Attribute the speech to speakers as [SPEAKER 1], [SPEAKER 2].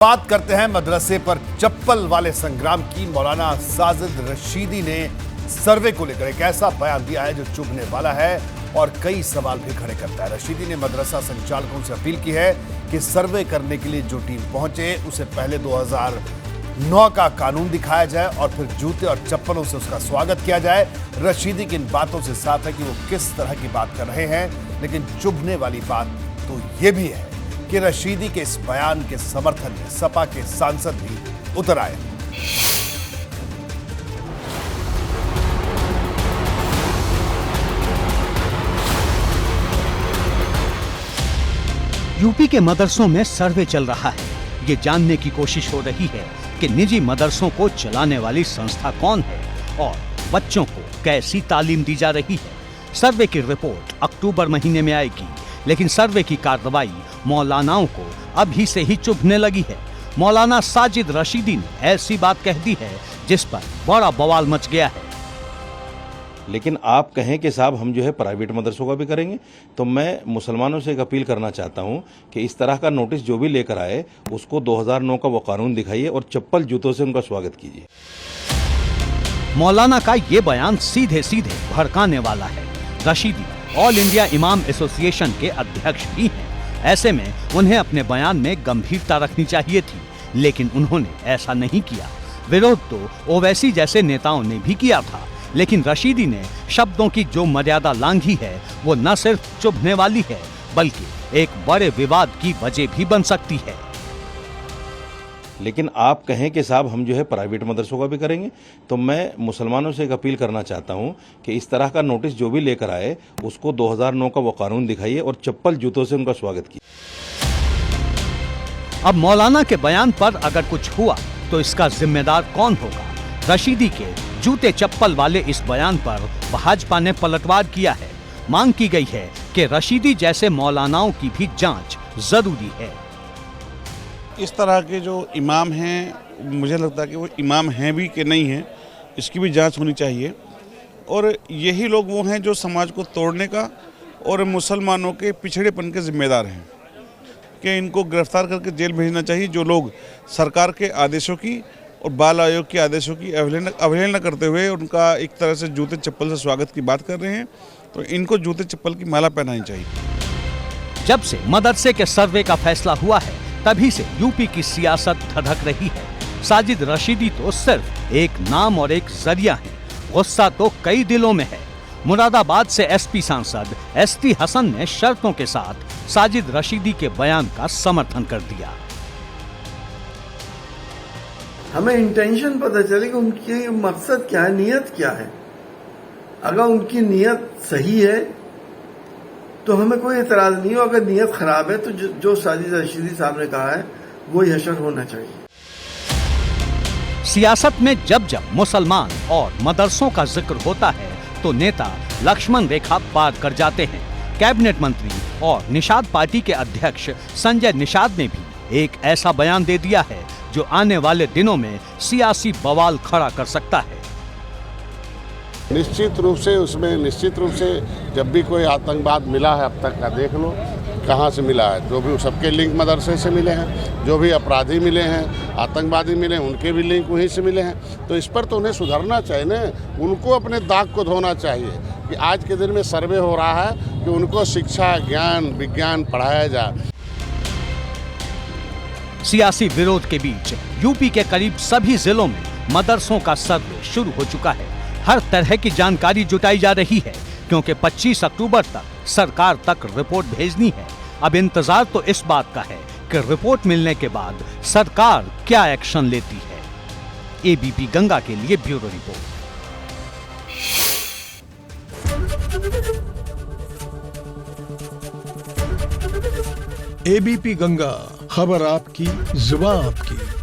[SPEAKER 1] बात करते हैं मदरसे पर चप्पल वाले संग्राम की। मौलाना साजिद रशीदी ने सर्वे को लेकर एक ऐसा बयान दिया है जो चुभने वाला है और कई सवाल भी खड़े करता है। रशीदी ने मदरसा संचालकों से अपील की है कि सर्वे करने के लिए जो टीम पहुंचे उसे पहले 2009 का कानून दिखाया जाए और फिर जूते और चप्पलों से उसका स्वागत किया जाए। रशीदी की इन बातों से साफ है कि वो किस तरह की बात कर रहे हैं, लेकिन चुभने वाली बात तो ये भी है कि रशीदी के इस बयान के समर्थन में सपा के सांसद भी उतर आए।
[SPEAKER 2] यूपी के मदरसों में सर्वे चल रहा है। ये जानने की कोशिश हो रही है कि निजी मदरसों को चलाने वाली संस्था कौन है और बच्चों को कैसी तालीम दी जा रही है। सर्वे की रिपोर्ट अक्टूबर महीने में आएगी, लेकिन सर्वे की कार्रवाई मौलानाओं को अभी से ही चुभने लगी है। मौलाना साजिद रशीदी ने ऐसी बात कह दी है जिस पर बड़ा बवाल मच गया है।
[SPEAKER 3] लेकिन आप कहें कि साहब हम जो है प्राइवेट मदरसों का भी करेंगे, तो मैं मुसलमानों से एक अपील करना चाहता हूं कि इस तरह का नोटिस जो भी लेकर आए उसको 2009 का वो कानून दिखाइए और चप्पल जूतों से उनका स्वागत कीजिए।
[SPEAKER 2] मौलाना का ये बयान सीधे सीधे भड़काने वाला है। रशीदी ऑल इंडिया इमाम एसोसिएशन के अध्यक्ष भी हैं। ऐसे में उन्हें अपने बयान में गंभीरता रखनी चाहिए थी, लेकिन उन्होंने ऐसा नहीं किया। विरोध तो ओवैसी जैसे नेताओं ने भी किया था, लेकिन रशीदी ने शब्दों की जो मर्यादा लांघी है वो न सिर्फ चुभने वाली है बल्कि एक बड़े विवाद की वजह भी बन सकती है।
[SPEAKER 3] लेकिन आप कहें कि साहब हम जो है प्राइवेट मदरसों का भी करेंगे, तो मैं मुसलमानों से एक अपील करना चाहता हूं कि इस तरह का नोटिस जो भी लेकर आए उसको 2009 का वो कानून दिखाइए और चप्पल जूतों से उनका स्वागत कीजिए।
[SPEAKER 2] अब मौलाना के बयान पर अगर कुछ हुआ तो इसका जिम्मेदार कौन होगा? रशीदी के जूते चप्पल वाले इस बयान पर भाजपा ने पलटवार किया है। मांग की गई है कि रशीदी जैसे मौलानाओं की भी जांच जरूरी है।
[SPEAKER 4] इस तरह के जो इमाम हैं, मुझे लगता है कि वो इमाम हैं भी कि नहीं हैं, इसकी भी जांच होनी चाहिए। और यही लोग वो हैं जो समाज को तोड़ने का और मुसलमानों के पिछड़ेपन के जिम्मेदार हैं, कि इनको गिरफ्तार करके जेल भेजना चाहिए। जो लोग सरकार के आदेशों की और बाल आयोग के आदेशों की अवहेलना करते हुए उनका एक तरह से जूते चप्पल से स्वागत की बात कर रहे हैं, तो इनको जूते चप्पल की माला पहनानी चाहिए।
[SPEAKER 2] जब से मदरसे के सर्वे का फैसला हुआ है तभी से यूपी की सियासत धधक रही है। साजिद रशीदी तो सिर्फ एक नाम और एक जरिया है। गुस्सा तो कई दिलों में है। मुरादाबाद से एसपी सांसद एसटी हसन ने शर्तों के साथ साजिद रशीदी के बयान का समर्थन कर दिया।
[SPEAKER 5] हमें इंटेंशन पता चले कि उनकी मकसद क्या है, नीयत क्या है। अगर उनकी नीयत सही है तो हमें कोई एतराज नहीं हो। अगर नीयत खराब है तो जो साजिद रशीदी साहब ने कहा है वो हशर होना चाहिए।
[SPEAKER 2] सियासत में जब जब मुसलमान और मदरसों का जिक्र होता है तो नेता लक्ष्मण रेखा पार कर जाते हैं। कैबिनेट मंत्री और निषाद पार्टी के अध्यक्ष संजय निषाद ने भी एक ऐसा बयान दे दिया है जो आने वाले दिनों में सियासी बवाल खड़ा कर सकता है।
[SPEAKER 6] निश्चित रूप से जब भी कोई आतंकवाद मिला है अब तक का देख लो कहाँ से मिला है। जो भी सबके लिंक मदरसे से मिले हैं, जो भी अपराधी मिले हैं, आतंकवादी मिले हैं, उनके भी लिंक वहीं से मिले हैं। तो इस पर तो उन्हें सुधरना चाहिए ना, उनको अपने दाग को धोना चाहिए कि आज के दिन में सर्वे हो रहा है कि उनको शिक्षा, ज्ञान, विज्ञान पढ़ाया जाए।
[SPEAKER 2] सियासी विरोध के बीच यूपी के करीब सभी जिलों में मदरसों का सर्वे शुरू हो चुका है। हर तरह की जानकारी जुटाई जा रही है क्योंकि 25 अक्टूबर तक सरकार तक रिपोर्ट भेजनी है। अब इंतजार तो इस बात का है कि रिपोर्ट मिलने के बाद सरकार क्या एक्शन लेती है। एबीपी गंगा के लिए ब्यूरो रिपोर्ट।
[SPEAKER 7] एबीपी गंगा, खबर आपकी, जुबान आपकी।